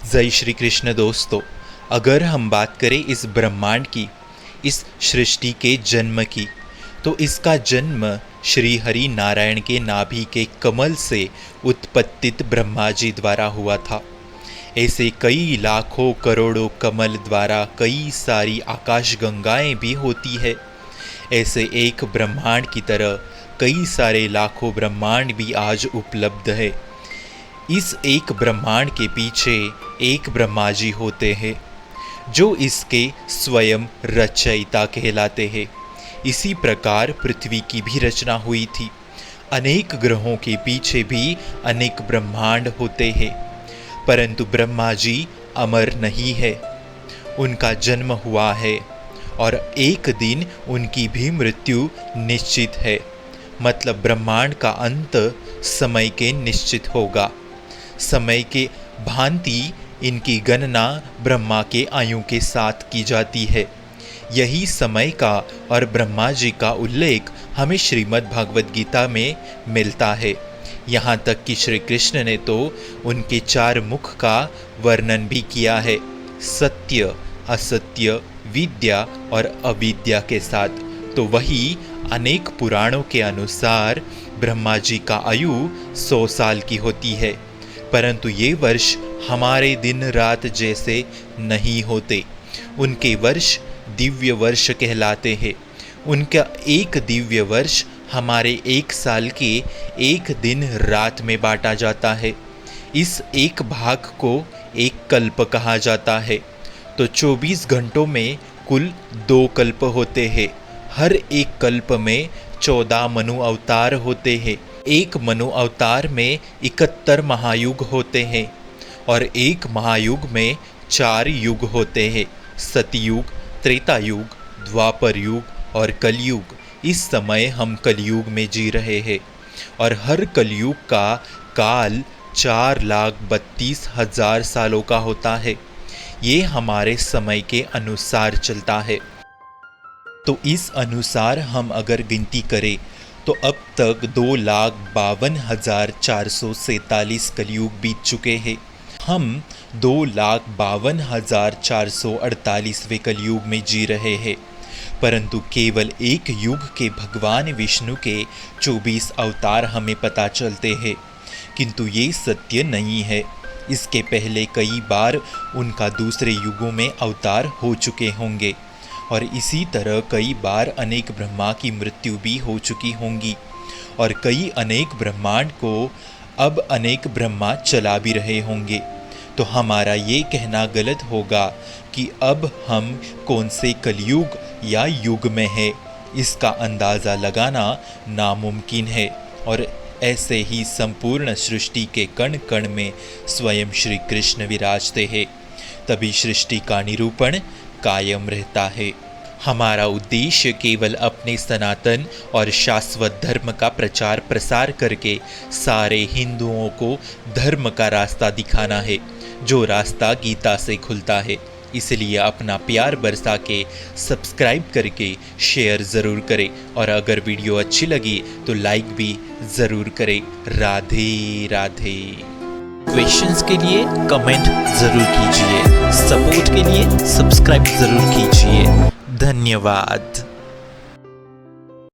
जय श्री कृष्ण दोस्तों। अगर हम बात करें इस ब्रह्मांड की, इस सृष्टि के जन्म की, तो इसका जन्म श्री हरि नारायण के नाभि के कमल से उत्पत्तित ब्रह्मा जी द्वारा हुआ था। ऐसे कई लाखों करोड़ों कमल द्वारा कई सारी आकाश गंगाएं भी होती है। ऐसे एक ब्रह्मांड की तरह कई सारे लाखों ब्रह्मांड भी आज उपलब्ध है। इस एक ब्रह्मांड के पीछे एक ब्रह्मा जी होते हैं जो इसके स्वयं रचयिता कहलाते हैं। इसी प्रकार पृथ्वी की भी रचना हुई थी। अनेक ग्रहों के पीछे भी अनेक ब्रह्मांड होते हैं, परंतु ब्रह्मा जी अमर नहीं है। उनका जन्म हुआ है और एक दिन उनकी भी मृत्यु निश्चित है। मतलब ब्रह्मांड का अंत समय के निश्चित होगा। समय के भांति इनकी गणना ब्रह्मा के आयु के साथ की जाती है। यही समय का और ब्रह्मा जी का उल्लेख हमें श्रीमद् भागवत गीता में मिलता है। यहाँ तक कि श्री कृष्ण ने तो उनके 4 मुख का वर्णन भी किया है, सत्य, असत्य, विद्या और अविद्या के साथ। तो वही अनेक पुराणों के अनुसार ब्रह्मा जी का आयु 100 साल की होती है, परंतु ये वर्ष हमारे दिन रात जैसे नहीं होते। उनके वर्ष दिव्य वर्ष कहलाते हैं। उनका एक दिव्य वर्ष हमारे 1 साल के एक दिन रात में बांटा जाता है। इस एक भाग को एक कल्प कहा जाता है। तो 24 घंटों में कुल 2 कल्प होते हैं। हर एक कल्प में 14 मनु अवतार होते हैं। एक मनु अवतार में 71 महायुग होते हैं और एक महायुग में 4 युग होते हैं, सतयुग, त्रेता युग, द्वापर युग और कलयुग। इस समय हम कलयुग में जी रहे हैं और हर कलयुग का काल 4,32,000 सालों का होता है। ये हमारे समय के अनुसार चलता है। तो इस अनुसार हम अगर गिनती करें तो अब तक 2,52,447 कलयुग बीत चुके हैं। हम 2,52,448वें कलयुग में जी रहे हैं, परंतु केवल एक युग के भगवान विष्णु के 24 अवतार हमें पता चलते हैं, किंतु ये सत्य नहीं है। इसके पहले कई बार उनका दूसरे युगों में अवतार हो चुके होंगे और इसी तरह कई बार अनेक ब्रह्मा की मृत्यु भी हो चुकी होंगी और कई अनेक ब्रह्मांड को अब अनेक ब्रह्मा चला भी रहे होंगे। तो हमारा ये कहना गलत होगा कि अब हम कौन से कलयुग या युग में है, इसका अंदाज़ा लगाना नामुमकिन है। और ऐसे ही संपूर्ण सृष्टि के कण कण में स्वयं श्री कृष्ण विराजते हैं, तभी सृष्टि का निरूपण कायम रहता है। हमारा उद्देश्य केवल अपने सनातन और शाश्वत धर्म का प्रचार प्रसार करके सारे हिंदुओं को धर्म का रास्ता दिखाना है, जो रास्ता गीता से खुलता है। इसलिए अपना प्यार बरसा के सब्सक्राइब करके शेयर ज़रूर करें और अगर वीडियो अच्छी लगी तो लाइक भी ज़रूर करें। राधे राधे। क्वेश्चंस के लिए कमेंट ज़रूर कीजिए, सपोर्ट के लिए सब्सक्राइब ज़रूर कीजिए। धन्यवाद।